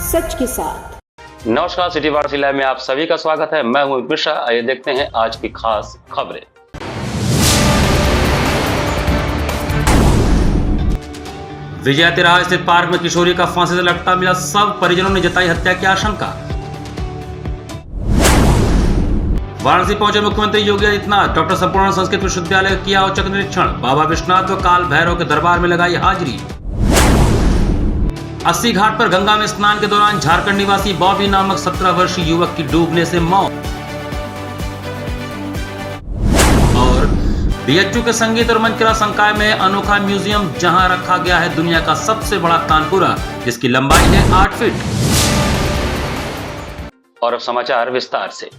सच के साथ। नमस्कार, सिटी वार्ता लाइव में आप सभी का स्वागत है। मैं हूं मिश्रा। आइए देखते हैं आज की खास खबरें। विजय तिराहा स्थित पार्क में किशोरी का फांसी से लटकता मिला शव, परिजनों ने जताई हत्या की आशंका। वाराणसी पहुंचे मुख्यमंत्री योगी आदित्यनाथ, डॉक्टर संपूर्णानंद संस्कृत विश्वविद्यालय का किया औचक निरीक्षण। बाबा विश्वनाथ व काल भैरव के दरबार में लगाई हाजिरी। 80 घाट पर गंगा में स्नान के दौरान झारखंड निवासी बॉबी नामक 17 वर्षीय युवक की डूबने से मौत। और बीएचयू के संगीत और मंच कला संकाय में अनोखा म्यूजियम, जहां रखा गया है दुनिया का सबसे बड़ा तानपुरा, जिसकी लंबाई है 8 फीट। और अब समाचार विस्तार से।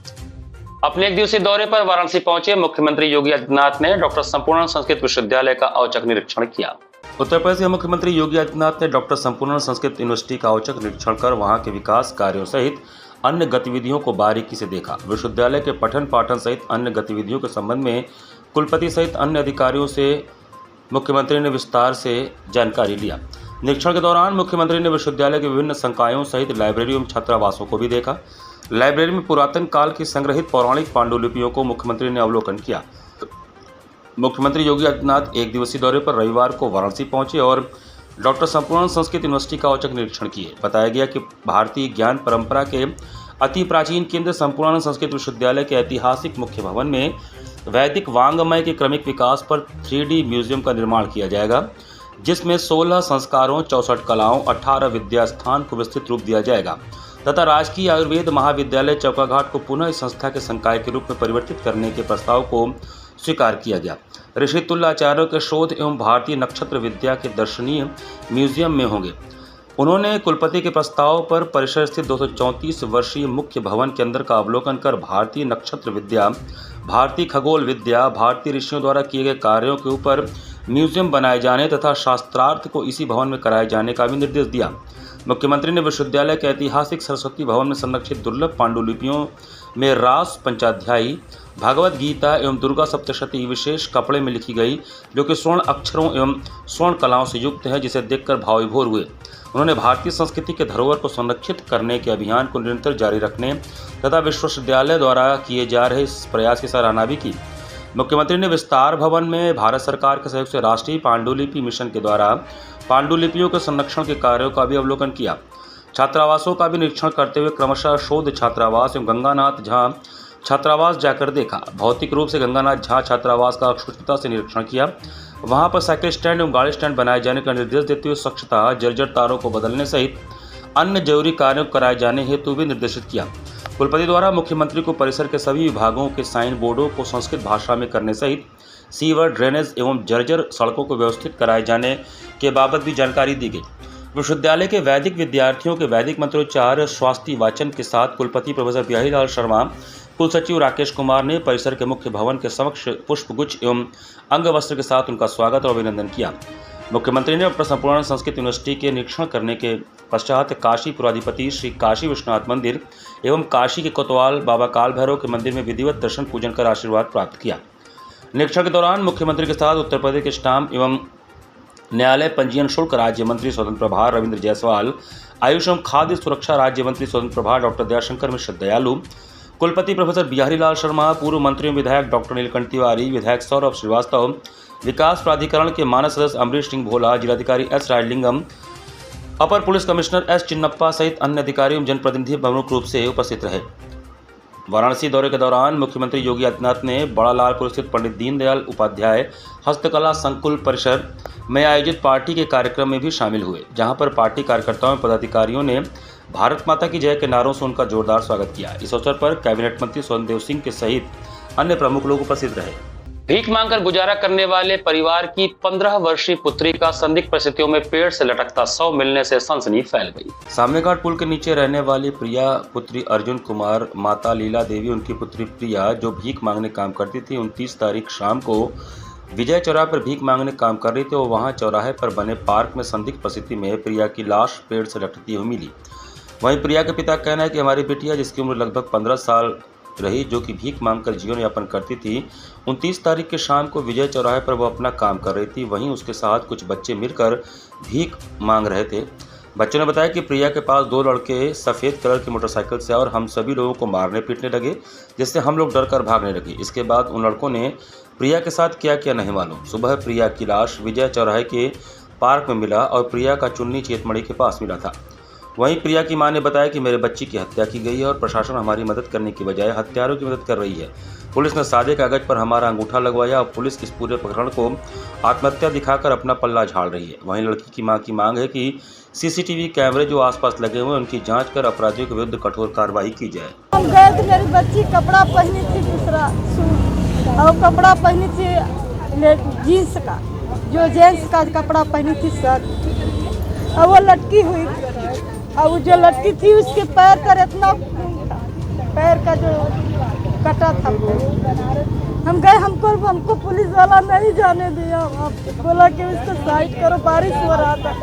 अपने एक दिवसीय दौरे पर वाराणसी पहुंचे मुख्यमंत्री योगी आदित्यनाथ ने डॉक्टर संपूर्णानंद संस्कृत विश्वविद्यालय का औचक निरीक्षण किया। उत्तर प्रदेश के मुख्यमंत्री योगी आदित्यनाथ ने डॉक्टर संपूर्णानंद संस्कृत यूनिवर्सिटी का औचक निरीक्षण कर वहां के विकास कार्यों सहित अन्य गतिविधियों को बारीकी से देखा। विश्वविद्यालय के पठन पाठन सहित अन्य गतिविधियों के संबंध में कुलपति सहित अन्य अधिकारियों से मुख्यमंत्री ने विस्तार से जानकारी लिया। निरीक्षण के दौरान मुख्यमंत्री ने विश्वविद्यालय के विभिन्न संकायों सहित लाइब्रेरी एवं छात्रावासों को भी देखा। लाइब्रेरी में पुरातन काल की संग्रहित पौराणिक पांडुलिपियों को मुख्यमंत्री ने अवलोकन किया। मुख्यमंत्री योगी आदित्यनाथ एक दिवसीय दौरे पर रविवार को वाराणसी पहुंचे और डॉक्टर संपूर्णानंद संस्कृत यूनिवर्सिटी का औचक निरीक्षण किए। बताया गया कि भारतीय ज्ञान परंपरा के अति प्राचीन केंद्र संपूर्णानंद संस्कृत विश्वविद्यालय के ऐतिहासिक मुख्य भवन में वैदिक वांग्मय के क्रमिक विकास पर 3D म्यूजियम का निर्माण किया जाएगा, जिसमें 16 संस्कारों, 64 कलाओं, 18 विद्या स्थान को विस्तृत रूप दिया जाएगा तथा राजकीय आयुर्वेद महाविद्यालय चौकाघाट को पुनः इस संस्था के संकाय के रूप में परिवर्तित करने के प्रस्ताव को स्वीकार किया गया। ऋषि तुल्य आचार्यों के शोध एवं भारतीय नक्षत्र विद्या के दर्शनीय म्यूजियम में होंगे। उन्होंने कुलपति के प्रस्ताव पर परिसर स्थित 234 वर्षीय मुख्य भवन के अंदर का अवलोकन कर भारतीय नक्षत्र विद्या, भारतीय खगोल विद्या, भारतीय ऋषियों द्वारा किए गए कार्यों के ऊपर म्यूजियम बनाए जाने तथा शास्त्रार्थ को इसी भवन में कराए जाने का भी निर्देश दिया। मुख्यमंत्री ने विश्वविद्यालय के ऐतिहासिक सरस्वती भवन में संरक्षित दुर्लभ पांडुलिपियों में रास पंचाध्यायी, भागवत गीता एवं दुर्गा सप्तशती विशेष कपड़े में लिखी गई, जो कि स्वर्ण अक्षरों एवं स्वर्ण कलाओं से युक्त है, जिसे देखकर भाव विभोर हुए। उन्होंने भारतीय संस्कृति के धरोहर को संरक्षित करने के अभियान को निरंतर जारी रखने तथा विश्वविद्यालय द्वारा किए जा रहे इस प्रयास की सराहना भी की। मुख्यमंत्री ने विस्तार भवन में भारत सरकार के सहयोग से राष्ट्रीय पांडुलिपि मिशन के द्वारा पांडुलिपियों के संरक्षण के कार्यों का भी अवलोकन किया। छात्रावासों का भी निरीक्षण करते हुए क्रमशः शोध छात्रावास एवं गंगानाथ झा छात्रावास जाकर देखा। भौतिक रूप से गंगानाथ झा छात्रावास का सूक्ष्मता से निरीक्षण किया। वहां पर साइकिल स्टैंड एवं गाड़ी स्टैंड बनाए जाने का निर्देश देते हुए स्वच्छता, जर्जर तारों को बदलने सहित अन्य जरूरी कार्यों कराए जाने हेतु भी निर्देशित किया। कुलपति द्वारा मुख्यमंत्री को परिसर के सभी विभागों के साइन बोर्डों को संस्कृत भाषा में करने सहित सीवर, ड्रेनेज एवं जर्जर सड़कों को व्यवस्थित कराए जाने के बाबत भी जानकारी दी गई। विश्वविद्यालय के वैदिक विद्यार्थियों के वैदिक मंत्रोच्चार, स्वास्थ्य वाचन के साथ कुलपति प्रोफेसर बिहारी लाल शर्मा, कुलसचिव राकेश कुमार ने परिसर के मुख्य भवन के समक्ष पुष्पगुच्छ एवं अंग वस्त्र के साथ उनका स्वागत और अभिनंदन किया। मुख्यमंत्री ने डॉक्टर संपूर्णानंद संस्कृत यूनिवर्सिटी के निरीक्षण करने के पश्चात काशी पुराधिपति श्री काशी विश्वनाथ मंदिर एवं काशी के कोतवाल बाबा काल भैरव के मंदिर में विधिवत दर्शन पूजन कर आशीर्वाद प्राप्त किया। निरीक्षण के दौरान मुख्यमंत्री के साथ उत्तर प्रदेश के स्टाम्प एवं न्यायालय पंजीयन शुल्क राज्य मंत्री स्वतंत्र प्रभार रविंद्र जायसवाल, आयुष एवं खाद्य सुरक्षा राज्य मंत्री स्वतंत्र प्रभार डॉक्टर दयाशंकर मिश्र दयालु, कुलपति प्रोफेसर बिहारी लाल शर्मा, पूर्व मंत्री एवं विधायक डॉक्टर नीलकंठ तिवारी, विधायक सौरभ श्रीवास्तव, विकास प्राधिकरण के मानस सदस्य अमरीश सिंह भोला, जिलाधिकारी एस राजलिंगम, अपर पुलिस कमिश्नर एस चिन्नप्पा सहित अन्य अधिकारी एवं जनप्रतिनिधि प्रमुख रूप से उपस्थित रहे। वाराणसी दौरे के दौरान मुख्यमंत्री योगी आदित्यनाथ ने बड़ा लालपुर स्थित पंडित दीनदयाल उपाध्याय हस्तकला संकुल परिसर में आयोजित पार्टी के कार्यक्रम में भी शामिल हुए, जहां पर पार्टी कार्यकर्ताओं और पदाधिकारियों ने भारत माता की जय के नारों से उनका जोरदार स्वागत किया। इस अवसर पर कैबिनेट मंत्री स्वतंत्र सिंह के सहित अन्य प्रमुख लोग उपस्थित रहे। भीख मांगकर गुजारा करने वाले परिवार की 15 वर्षीय पुत्री का संदिग्ध परिस्थितियों में पेड़ से लटकता शव मिलने से सनसनी फैल गई। सामनेघाट पुल के नीचे रहने वाली प्रिया पुत्री अर्जुन कुमार, माता लीला देवी उनकी पुत्री प्रिया जो भीख मांगने काम करती थी, 29 तारीख शाम को विजय चौराहे पर भीख मांगने काम कर रही थी और वहां चौराहे पर बने पार्क में संदिग्ध परिस्थिति में प्रिया की लाश पेड़ से लटकती हुई मिली। वहीं प्रिया के पिता का कहना है कि हमारी बिटिया, जिसकी उम्र लगभग 15 साल रही, जो कि भीख मांगकर जीवन यापन करती थी, 29 तारीख के शाम को विजय चौराहे पर वो अपना काम कर रही थी। वहीं उसके साथ कुछ बच्चे मिलकर भीख मांग रहे थे। बच्चों ने बताया कि प्रिया के पास दो लड़के सफ़ेद कलर की मोटरसाइकिल से आए और हम सभी लोगों को मारने पीटने लगे, जिससे हम लोग डर कर भागने लगे। इसके बाद उन लड़कों ने प्रिया के साथ क्या किया नहीं मालूम। सुबह प्रिया की लाश विजय चौराहे के पार्क में मिला और प्रिया का चुन्नी चेतमणि के पास मिला था। वहीं प्रिया की मां ने बताया कि मेरे बच्ची की हत्या की गई है और प्रशासन हमारी मदद करने की बजाय हत्यारों की मदद कर रही है। पुलिस ने सादे कागज पर हमारा अंगूठा लगवाया और पुलिस इस पूरे प्रकरण को आत्महत्या दिखाकर अपना पल्ला झाड़ रही है। वहीं लड़की की मां की मांग है कि सीसीटीवी कैमरे जो आसपास लगे हुए हैं उनकी जांच कर अपराधियों के विरुद्ध कठोर कार्रवाई की जाए। हम गए थे, मेरी बच्ची कपड़ा पहनी थी दूसरा सूट और कपड़ा पहनी थी जीन्स का, जो जेंट्स का कपड़ा पहनी थी शर्ट, और वो लटकी हुई थी। और वो जो लटकी थी उसके पैर पर इतना खून था, पैर का जो कटा था। हम गए, हमको पुलिस वाला नहीं जाने दिया। बोला कि इसको साइड करो, बारिश हो रहा था।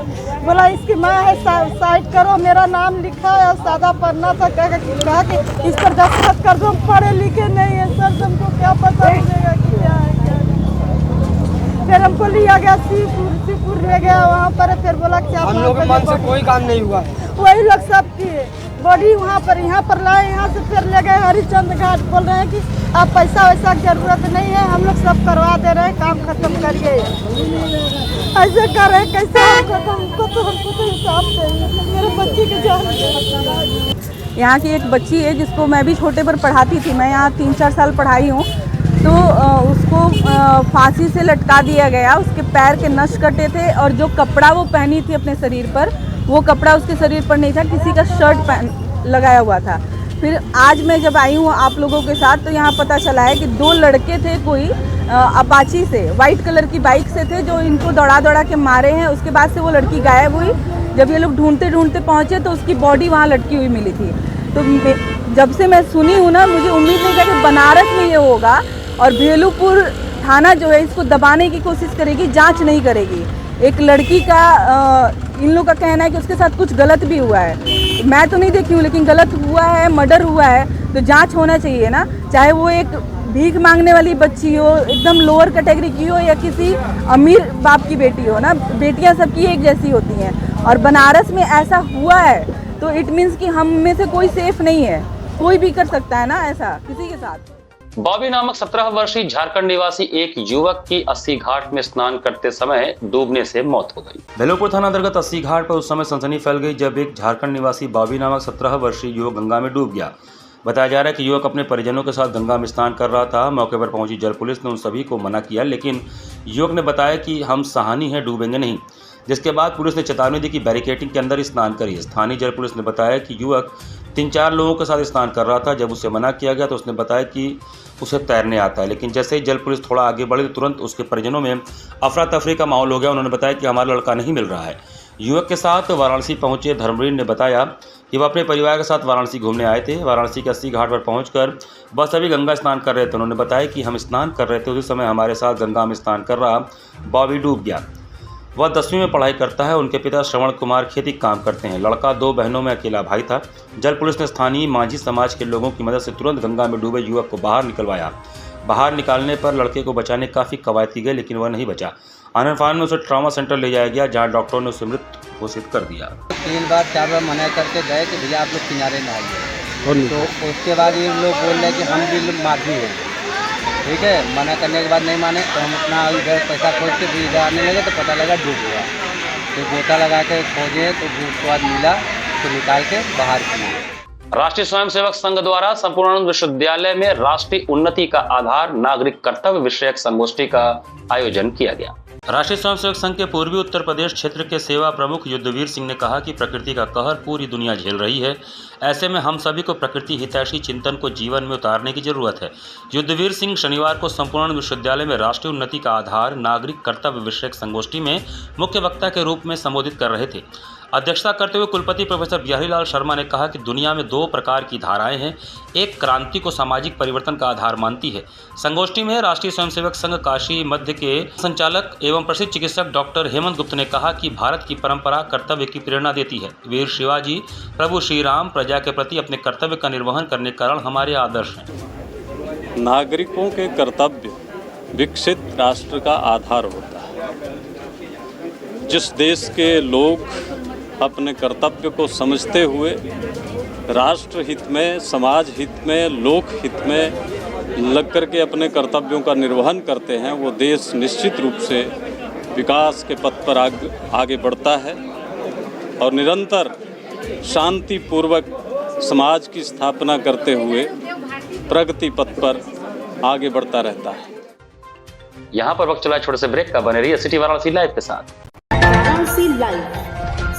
बोला इसकी माँ है, साइड करो, मेरा नाम लिखा है और सादा पढ़ना था। कहा कि इस पर दस्तखत कर दो, पढ़े लिखे नहीं है सर, तुमको क्या पता चलेगा कि क्या है क्या नहीं। फिर हमको लिया गया सीपुर ले गया, वहाँ पर फिर बोला कि हम लोग के मन से कोई काम नहीं हुआ, वही लोग सब किए। बॉडी वहाँ पर यहाँ पर लाए, यहाँ से फिर ले गए हरिचंद घाट। बोल रहे हैं कि आप पैसा वैसा की जरूरत नहीं है, हम लोग सब करवा दे रहे हैं, काम खत्म करिए। ऐसे कर रहे कैसे हमको तो हिसाब चाहिए, मेरे बच्ची की जान। यहाँ की एक बच्ची है जिसको मैं भी छोटे पर पढ़ाती थी, मैं यहाँ 3-4 साल पढ़ाई हूँ। तो उसको फांसी से लटका दिया गया, उसके पैर के नस कटे थे और जो कपड़ा वो पहनी थी अपने शरीर पर, वो कपड़ा उसके शरीर पर नहीं था, किसी का शर्ट लगाया हुआ था। फिर आज मैं जब आई हूँ आप लोगों के साथ, तो यहाँ पता चला है कि 2 लड़के थे, कोई अपाची से वाइट कलर की बाइक से थे, जो इनको दौड़ा के मारे हैं। उसके बाद से वो लड़की गायब हुई। जब ये लोग ढूंढते पहुँचे तो उसकी बॉडी वहाँ लटकी हुई मिली थी। तो जब से मैं सुनी हूँ ना, मुझे उम्मीद नहीं था कि बनारस में ये होगा और भेलूपुर थाना जो है इसको दबाने की कोशिश करेगी, जांच नहीं करेगी। एक लड़की का इन लोगों का कहना है कि उसके साथ कुछ गलत भी हुआ है। मैं तो नहीं देखी हूँ, लेकिन गलत हुआ है, मर्डर हुआ है, तो जांच होना चाहिए ना। चाहे वो एक भीख मांगने वाली बच्ची हो, एकदम लोअर कैटेगरी की हो, या किसी अमीर बाप की बेटी हो ना, बेटियां सबकी एक जैसी होती हैं। और बनारस में ऐसा हुआ है तो इट मीन्स कि हम में से कोई सेफ नहीं है, कोई भी कर सकता है ना ऐसा किसी के साथ। बॉबी नामक 17 वर्षीय झारखंड निवासी एक युवक की अस्सी घाट में स्नान करते समय डूबने से मौत हो गई। भेलूपुर थाना अंतर्गत अस्सी घाट पर उस समय सनसनी फैल गई जब एक झारखंड निवासी बॉबी नामक 17 वर्षीय युवक गंगा में डूब गया। बताया जा रहा है कि युवक अपने परिजनों के साथ गंगा में स्नान कर रहा था। मौके पर पहुंची जल पुलिस ने उन सभी को मना किया, लेकिन युवक ने बताया कि हम सहानी हैं, डूबेंगे नहीं। जिसके बाद पुलिस ने चेतावनी दी कि बैरिकेडिंग के अंदर स्नान करिए। स्थानीय जल पुलिस ने बताया कि युवक 3-4 लोगों के साथ स्नान कर रहा था। जब उसे मना किया गया तो उसने बताया कि उसे तैरने आता है, लेकिन जैसे ही जल पुलिस थोड़ा आगे बढ़ी तो तुरंत उसके परिजनों में अफरा तफरी का माहौल हो गया। उन्होंने बताया कि हमारा लड़का नहीं मिल रहा है। युवक के साथ वाराणसी पहुंचे धर्मवीर ने बताया कि वह अपने परिवार के साथ वाराणसी घूमने आए थे। वाराणसी के अस्सी घाट पर पहुंचकर बस अभी गंगा स्नान कर रहे थे। उन्होंने बताया कि हम स्नान कर रहे थे, उसी समय हमारे साथ गंगा में स्नान कर रहा बॉबी डूब गया। वह 10वीं में पढ़ाई करता है। उनके पिता श्रवण कुमार खेती काम करते हैं। लड़का 2 बहनों में अकेला भाई था। जल पुलिस ने स्थानीय मांझी समाज के लोगों की मदद से तुरंत गंगा में डूबे युवक को बाहर निकलवाया। बाहर निकालने पर लड़के को बचाने काफ़ी कवायद की गई, लेकिन वह नहीं बचा। आनंद में उसे ट्रॉमा सेंटर ले जाया गया, जहां डॉक्टरों ने उसे मृत घोषित कर दिया। 3 बार 4 बार मना करके गए कि भैया आप लोग किनारे ना आइए, तो उसके बाद ये लोग बोल रहे कि हम भी माफी है, ठीक है। मना करने के बाद नहीं माने तो हम अपना इधर पैसा खोज के फिर इधर आने लगे तो पता लगा डूब गया। तो गोता लगा के खोजे तो उसके बाद मिला तो निकाल के बाहर किया। राष्ट्रीय स्वयंसेवक संघ द्वारा संपूर्णानंद विश्वविद्यालय में राष्ट्रीय उन्नति का आधार नागरिक कर्तव्य विषयक संगोष्ठी का आयोजन किया गया। राष्ट्रीय स्वयंसेवक संघ के पूर्वी उत्तर प्रदेश क्षेत्र के सेवा प्रमुख युद्धवीर सिंह ने कहा कि प्रकृति का कहर पूरी दुनिया झेल रही है। ऐसे में हम सभी को प्रकृति हितैषी चिंतन को जीवन में उतारने की जरूरत है। युद्धवीर सिंह शनिवार को संपूर्णानंद विश्वविद्यालय में राष्ट्रीय उन्नति का आधार नागरिक कर्तव्य विषयक संगोष्ठी में मुख्य वक्ता के रूप में संबोधित कर रहे थे। अध्यक्षता करते हुए कुलपति प्रोफेसर बिहारीलाल शर्मा ने कहा कि दुनिया में 2 प्रकार की धाराएं हैं। एक क्रांति को सामाजिक परिवर्तन का आधार मानती है। संगोष्ठी में राष्ट्रीय स्वयंसेवक संघ काशी मध्य के संचालक एवं प्रसिद्ध चिकित्सक डॉक्टर हेमंत गुप्त ने कहा कि भारत की परंपरा कर्तव्य की प्रेरणा देती है। वीर शिवाजी, प्रभु श्री राम प्रजा के प्रति अपने कर्तव्य का निर्वहन करने के कारण हमारे आदर्श हैं। नागरिकों के कर्तव्य विकसित राष्ट्र का आधार होता है। जिस देश के लोग अपने कर्तव्य को समझते हुए राष्ट्र हित में, समाज हित में, लोक हित में लग करके अपने कर्तव्यों का निर्वहन करते हैं, वो देश निश्चित रूप से विकास के पथ पर आगे बढ़ता है और निरंतर शांतिपूर्वक समाज की स्थापना करते हुए प्रगति पथ पर आगे बढ़ता रहता है। यहाँ पर वक्त चला छोटे से ब्रेक का, बने रहिए सिटी वाराणसी लाइव के साथ। वाराणसी लाइव,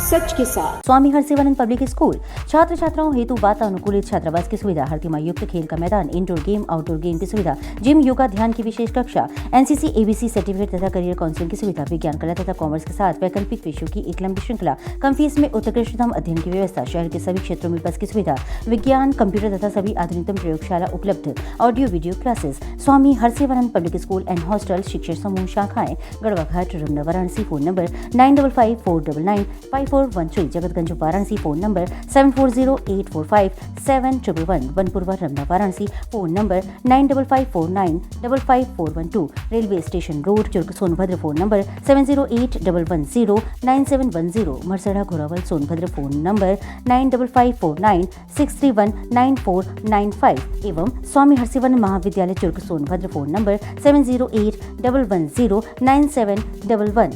सच के साथ। स्वामी हरसिवानंद पब्लिक स्कूल छात्र छात्राओं हेतु वातानुकूलित छात्रावास की सुविधा, हर युक्त खेल का मैदान, इंडोर गेम आउटडोर गेम की सुविधा, जिम, योगा, ध्यान की विशेष कक्षा, एनसीसी एबीसी सर्टिफिकेट तथा करियर काउंसलिंग की सुविधा, विज्ञान कला तथा कॉमर्स के साथ वैकल्पिक विषयों की एक लंबी श्रृंखला, कम फीस में उत्कृष्टतम अध्ययन की व्यवस्था, शहर के सभी क्षेत्रों में बस की सुविधा, विज्ञान, कंप्यूटर तथा सभी आधुनिकतम प्रयोगशाला उपलब्ध, audio video classes. Swami Harsivanand public school and hostel, शिक्षण समूह शाखाएं Garhwa Ghat, Ramna, Varanasi. Phone number 9554995413, Jagatganj Varanasi. Phone number 7408457111, Banpurwa Ramna Varanasi. Phone number 9554955412, railway station road Churk Sonbhadra. Phone number 7081109710, Marsara Ghorawal Sonbhadra. Phone number 954963199495 एवं Swami Harsivanand Mahavidyalaya Churk Sonbhadra. Phone number 7081109711।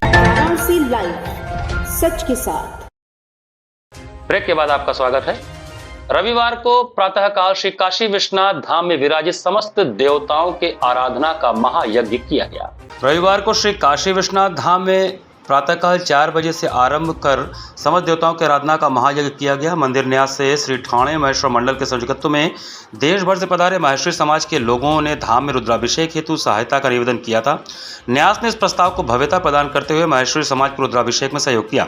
Varanasi live, सच के साथ। ब्रेक के बाद आपका स्वागत है। रविवार को प्रातःकाल श्री काशी विश्वनाथ धाम में विराजित समस्त देवताओं के आराधना का महायज्ञ किया गया। रविवार को श्री काशी विश्वनाथ धाम में प्रातःकाल 4 बजे से आरंभ कर समस्त देवताओं की आराधना का महायज्ञ किया गया। मंदिर न्यास से श्री ठाणे महेश्वर मंडल के संयोजकत्व में देश भर से पधारे महेश्वरी समाज के लोगों ने धाम में रुद्राभिषेक हेतु सहायता का निवेदन किया था। न्यास ने इस प्रस्ताव को भव्यता प्रदान करते हुए महेश्वरी समाज को रुद्राभिषेक में सहयोग किया।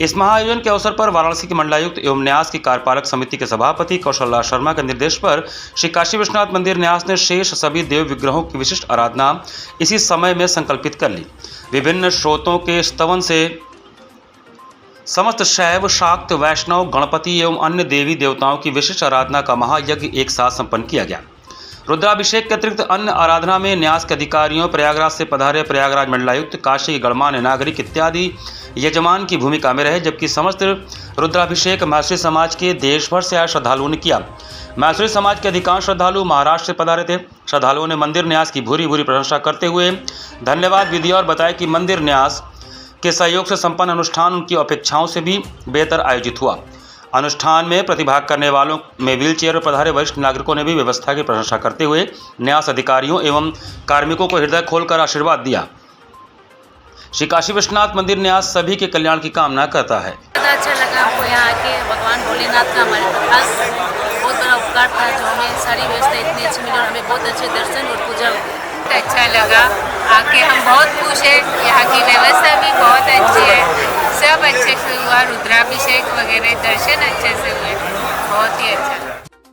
इस महाआयोजन के अवसर पर वाराणसी के मंडलायुक्त एवं न्यास की कार्यपालक समिति के सभापति कौशल शर्मा के निर्देश पर श्री काशी विश्वनाथ मंदिर न्यास ने शेष सभी देव विग्रहों की विशिष्ट आराधना इसी समय में संकल्पित कर ली। विभिन्न स्रोतों के स्तवन से समस्त शैव, शाक्त, वैष्णव, गणपति एवं अन्य देवी देवताओं की विशिष्ट आराधना का महायज्ञ एक साथ संपन्न किया गया। रुद्राभिषेक के अतिरिक्त अन्य आराधना में न्यास के अधिकारियों, प्रयागराज से पधारे प्रयागराज मंडलायुक्त, काशी गणमान्य नागरिक इत्यादि यजमान की भूमिका में रहे, जबकि समस्त रुद्राभिषेक महेश्वरी समाज के देश भर से आए श्रद्धालुओं ने किया। महेश्वरी समाज के अधिकांश श्रद्धालु महाराष्ट्र से पधारे थे। श्रद्धालुओं ने मंदिर न्यास की भूरी भूरी प्रशंसा करते हुए धन्यवाद भी दिया और बताया कि मंदिर न्यास के सहयोग से संपन्न अनुष्ठान उनकी अपेक्षाओं से भी बेहतर आयोजित हुआ। अनुष्ठान में प्रतिभाग करने वालों में व्हीलचेयर पर पधारे वरिष्ठ नागरिकों ने भी व्यवस्था की प्रशंसा करते हुए न्यास अधिकारियों एवं कार्मिकों को हृदय खोलकर आशीर्वाद दिया। श्री काशी विश्वनाथ मंदिर न्यास सभी के कल्याण की कामना करता है। अच्छा लगा हमको यहाँ आके, भगवान भोलेनाथ का हमारे पास बहुत बड़ा उपकार था, जो हमें सारी व्यवस्था इतनी अच्छी मिली और हमें बहुत अच्छे दर्शन और पूजा हुई। अच्छा लगा आके, हम बहुत खुश हैं। यहाँ की व्यवस्था भी बहुत अच्छी है, सब अच्छे से हुआ, रुद्राभिषेक वगैरह दर्शन अच्छे से हुए, बहुत ही अच्छा।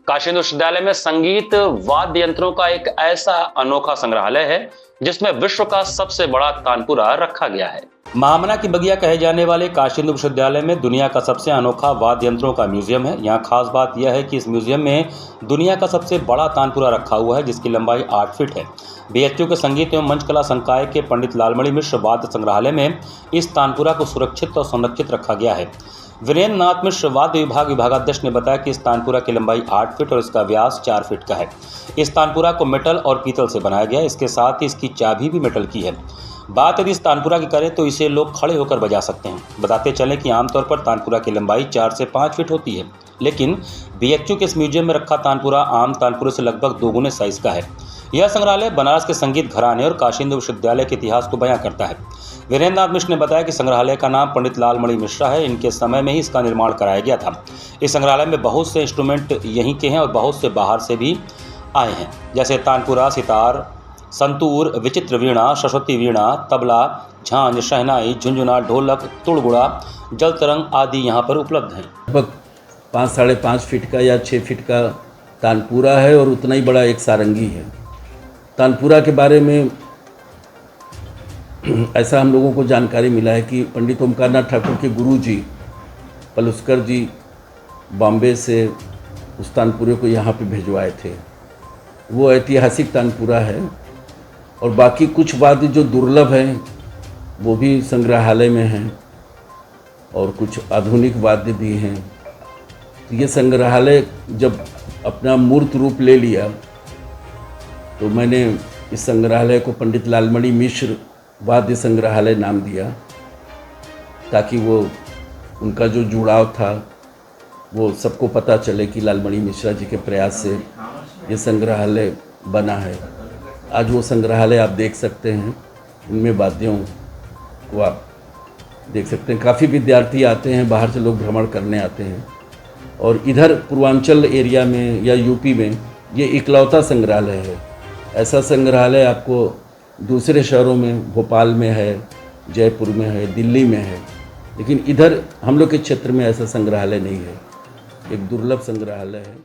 काशी विश्वविद्यालय में संगीत वाद्य यंत्रों का एक ऐसा अनोखा संग्रहालय है जिसमें विश्व का सबसे बड़ा तानपुरा रखा गया है। महामना की बगिया कहे जाने वाले काशी विश्वविद्यालय में दुनिया का सबसे अनोखा वाद्य यंत्रों का म्यूजियम है। यहाँ खास बात यह है कि इस म्यूजियम में दुनिया का सबसे बड़ा तानपुरा रखा हुआ है, जिसकी लंबाई 8 फीट है। बीएचयू के संगीत एवं मंचकला संकाय के पंडित लालमणि मिश्र वाद्य संग्रहालय में इस तानपुरा को सुरक्षित और संरक्षित रखा गया है। वीरेंद्र नाथ मिश्र वाद्य विभाग विभागाध्यक्ष ने बताया कि इस तानपुरा की लंबाई 8 फीट और इसका व्यास 4 फीट का है। इस तानपुरा को मेटल और पीतल से बनाया गया है। इसके साथ ही इसकी चाबी भी मेटल की है। बात यदि इस तानपुरा की करें तो इसे लोग खड़े होकर बजा सकते हैं। बताते चलें कि आमतौर पर तानपुरा की लंबाई 4 से 5 फीट होती है, लेकिन बीएचयू के इस म्यूजियम में रखा तानपुरा आम तानपुरे से लगभग 2 गुने साइज का है। यह संग्रहालय बनारस के संगीत घराने और काशी हिंदू विश्वविद्यालय के इतिहास को बयां करता है। वीरेंद्र नाथ मिश्र ने बताया कि संग्रहालय का नाम पंडित लालमणि मिश्रा है। इनके समय में ही इसका निर्माण कराया गया था। इस संग्रहालय में बहुत से इंस्ट्रूमेंट यहीं के हैं और बहुत से बाहर से भी आए हैं, जैसे तानपुरा, सितार, संतूर, विचित्र वीणा, सरस्वती वीणा, तबला, झांझ, शहनाई, झुंझुना, ढोलक, तुड़गुड़ा, जल तरंग आदि यहाँ पर उपलब्ध हैं। लगभग 5-5.5 फीट का या 6 फीट का तानपुरा है और उतना ही बड़ा एक सारंगी है। तानपुरा के बारे में ऐसा हम लोगों को जानकारी मिला है कि पंडित ओमकारनाथ ठाकुर के गुरुजी पलुस्कर जी बॉम्बे से उस तानपुरे को यहाँ पे भिजवाए थे। वो ऐतिहासिक तानपुरा है और बाकी कुछ वाद्य जो दुर्लभ हैं वो भी संग्रहालय में हैं। और कुछ आधुनिक वाद्य भी हैं। ये संग्रहालय जब अपना मूर्त रूप ले लिया तो मैंने इस संग्रहालय को पंडित लालमणि मिश्र वाद्य संग्रहालय नाम दिया, ताकि वो उनका जो जुड़ाव था वो सबको पता चले कि लालमणि मिश्रा जी के प्रयास से ये संग्रहालय बना है। आज वो संग्रहालय आप देख सकते हैं, उनमें वाद्यों को आप देख सकते हैं। काफ़ी विद्यार्थी आते हैं, बाहर से लोग भ्रमण करने आते हैं। और इधर पूर्वांचल एरिया में या यूपी में ये इकलौता संग्रहालय है। ऐसा संग्रहालय आपको दूसरे शहरों में, भोपाल में है, जयपुर में है, दिल्ली में है, लेकिन इधर हम लोग के क्षेत्र में ऐसा संग्रहालय नहीं है। एक दुर्लभ संग्रहालय है।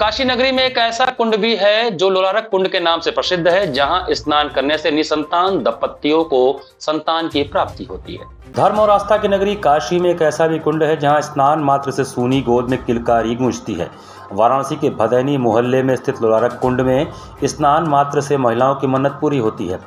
काशी नगरी में एक ऐसा कुंड भी है जो लोलारक कुंड के नाम से प्रसिद्ध है, जहां स्नान करने से निसंतान दंपतियों को संतान की प्राप्ति होती है। धर्म और आस्था की नगरी काशी में एक ऐसा भी कुंड है जहां स्नान मात्र से सूनी गोद में किलकारी गूंजती है। वाराणसी के भदैनी मोहल्ले में स्थित लोलारक कुंड में स्नान मात्र से महिलाओं की मन्नत पूरी होती है।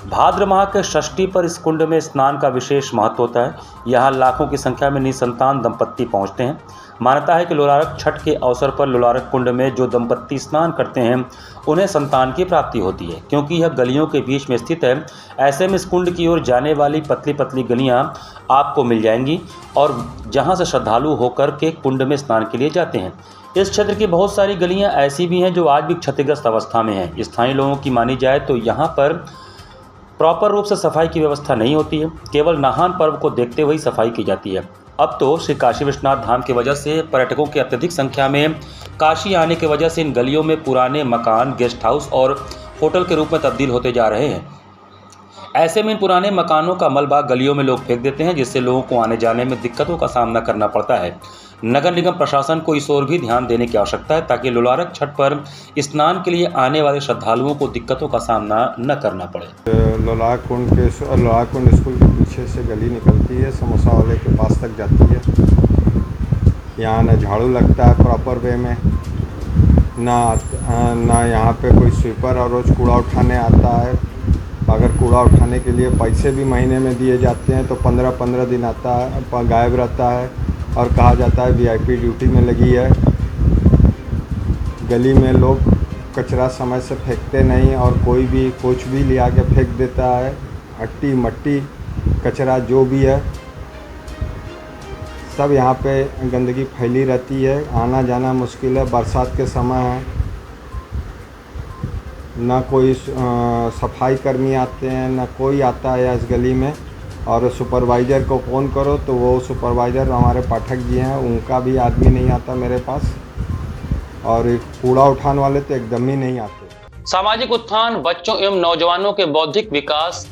भाद्र माह के षष्ठी पर इस कुंड में स्नान का विशेष महत्व होता है। यहाँ लाखों की संख्या में निसंतान दंपत्ति पहुँचते हैं। मान्यता है कि लोलारक छठ के अवसर पर लोलारक कुंड में जो दंपत्ति स्नान करते हैं उन्हें संतान की प्राप्ति होती है। क्योंकि यह गलियों के बीच में स्थित है, ऐसे में इस कुंड की ओर जाने वाली पतली पतली गलियां आपको मिल जाएंगी और जहां से श्रद्धालु होकर के कुंड में स्नान के लिए जाते हैं। इस क्षेत्र की बहुत सारी गलियां ऐसी भी हैं जो आज भी क्षतिग्रस्त अवस्था में हैं। स्थानीय लोगों की मानी जाए तो यहाँ पर प्रॉपर रूप से सफाई की व्यवस्था नहीं होती है। केवल नाहान पर्व को देखते हुए सफाई की जाती है। अब तो श्री काशी विश्वनाथ धाम की वजह से पर्यटकों की अत्यधिक संख्या में काशी आने की वजह से इन गलियों में पुराने मकान गेस्ट हाउस और होटल के रूप में तब्दील होते जा रहे हैं। ऐसे में इन पुराने मकानों का मलबा गलियों में लोग फेंक देते हैं, जिससे लोगों को आने जाने में दिक्कतों का सामना करना पड़ता है। नगर निगम प्रशासन को इस ओर भी ध्यान देने की आवश्यकता है, ताकि लोलारक छठ पर स्नान के लिए आने वाले श्रद्धालुओं को दिक्कतों का सामना न करना पड़े। लोलारक कुंड स्कूल के पीछे से गली निकलती है, समोसा वाले के पास तक जाती है। यहाँ न झाड़ू लगता है प्रॉपर वे में, ना यहाँ पे कोई स्वीपर और रोज़ कूड़ा उठाने आता है। अगर कूड़ा उठाने के लिए पैसे भी महीने में दिए जाते हैं तो 15-15 दिन आता है, गायब रहता है और कहा जाता है VIP ड्यूटी में लगी है। गली में लोग कचरा समय से फेंकते नहीं और कोई भी कुछ भी ले आके फेंक देता है। हट्टी मट्टी कचरा जो भी है सब यहाँ पे गंदगी फैली रहती है। आना जाना मुश्किल है। बरसात के समय है, ना कोई सफाई कर्मी आते हैं, ना कोई आता है इस गली में। और सुपरवाइज़र को फ़ोन करो तो वो सुपरवाइज़र हमारे पाठक जी हैं, उनका भी आदमी नहीं आता मेरे पास। और कूड़ा उठाने वाले तो एकदम ही नहीं आते। सामाजिक उत्थान, बच्चों एवं नौजवानों के बौद्धिक विकास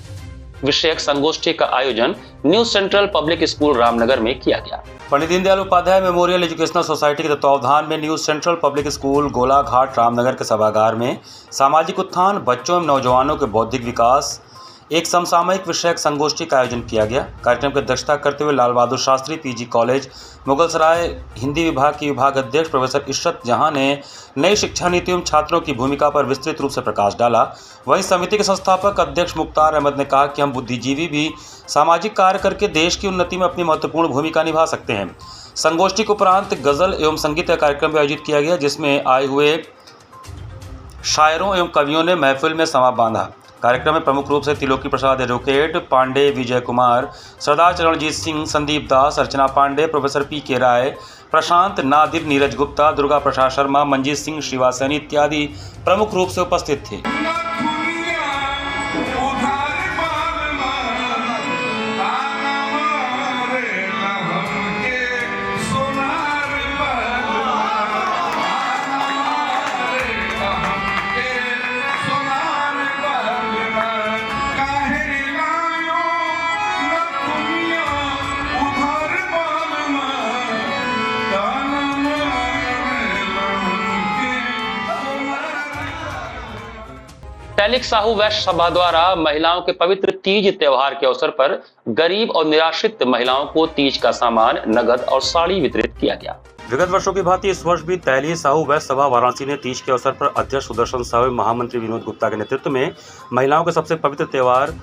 विषयक संगोष्ठी का आयोजन new central public school Ramnagar में किया गया। Pandit Deendayal Upadhyay memorial educational society के तत्वावधान में new central public school Golaghat Ramnagar के सभागार में सामाजिक उत्थान, बच्चों एवं नौजवानों के बौद्धिक विकास एक समसामयिक विषयक संगोष्ठी का आयोजन किया गया। कार्यक्रम की अध्यक्षता करते हुए लाल बहादुर शास्त्री PG कॉलेज मुगलसराय हिंदी विभाग की विभाग अध्यक्ष प्रोफेसर इशरत जहां ने नई शिक्षा नीति एवं छात्रों की भूमिका पर विस्तृत रूप से प्रकाश डाला। वहीं समिति के संस्थापक अध्यक्ष मुख्तार अहमद ने कहा कि हम बुद्धिजीवी भी सामाजिक कार्य करके देश की उन्नति में अपनी महत्वपूर्ण भूमिका निभा सकते हैं। संगोष्ठी के उपरांत गजल एवं संगीत का कार्यक्रम भी आयोजित किया गया, जिसमें आए हुए शायरों एवं कवियों ने महफिल में समा बांधा। कार्यक्रम में प्रमुख रूप से त्रिलोकी प्रसाद एडवोकेट, पांडे विजय कुमार, सरदार चरणजीत सिंह, संदीप दास, अर्चना पांडे, प्रोफेसर PK राय, प्रशांत नादिर, नीरज गुप्ता, दुर्गा प्रसाद शर्मा, मंजीत सिंह श्रीवासनी इत्यादि प्रमुख रूप से उपस्थित थे। टैलिक साहू वैश्य सभा द्वारा महिलाओं के पवित्र तीज त्योहार के अवसर पर गरीब और निराश्रित महिलाओं को तीज का सामान, नगद और साड़ी वितरित किया गया। विगत वर्षों की भांति इस वर्ष भी टैलिक साहू वैश्य सभा वाराणसी ने तीज के अवसर पर अध्यक्ष सुदर्शन साहू, महामंत्री विनोद गुप्ता के नेतृत्व में महिलाओं के सबसे पवित्र त्योहार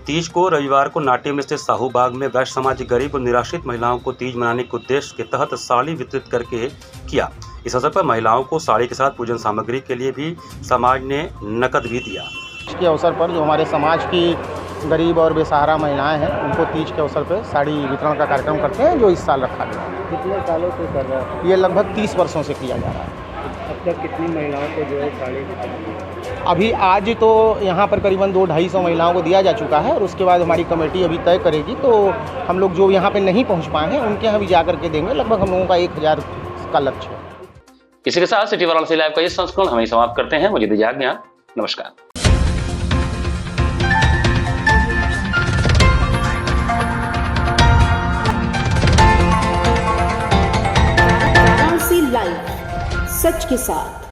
तीज को रविवार को नाट्य में स्थित साहू बाग में वैश्य समाज की गरीब और निराश्रित महिलाओं को तीज मनाने के उद्देश्य के तहत साड़ी वितरित करके किया। इस अवसर पर महिलाओं को साड़ी के साथ पूजन सामग्री के लिए भी समाज ने नकद भी दिया। के अवसर पर जो हमारे समाज की गरीब और बेसहारा महिलाएं हैं उनको तीज के अवसर पर साड़ी वितरण का कार्यक्रम करते हैं, जो इस साल रखा गया है। कितने सालों से कर रहा है? ये लगभग 30 वर्षों से किया जा रहा है। अब तक कितनी महिलाओं को जो है साड़ी वितरण? अभी आज तो यहाँ पर करीबन 200-250 महिलाओं को दिया जा चुका है और उसके बाद हमारी कमेटी अभी तय करेगी, तो हम लोग जो यहाँ पे नहीं पहुँच पाए हैं उनके यहाँ भी जा करके देंगे। लगभग हम लोगों का 1000 का लक्ष्य है। इसी के साथ सिटी वाराणसी लाइव का ये संस्करण हम समाप्त करते हैं। मुझे दीजिए आज्ञा। नमस्कार। लाइव सच के साथ।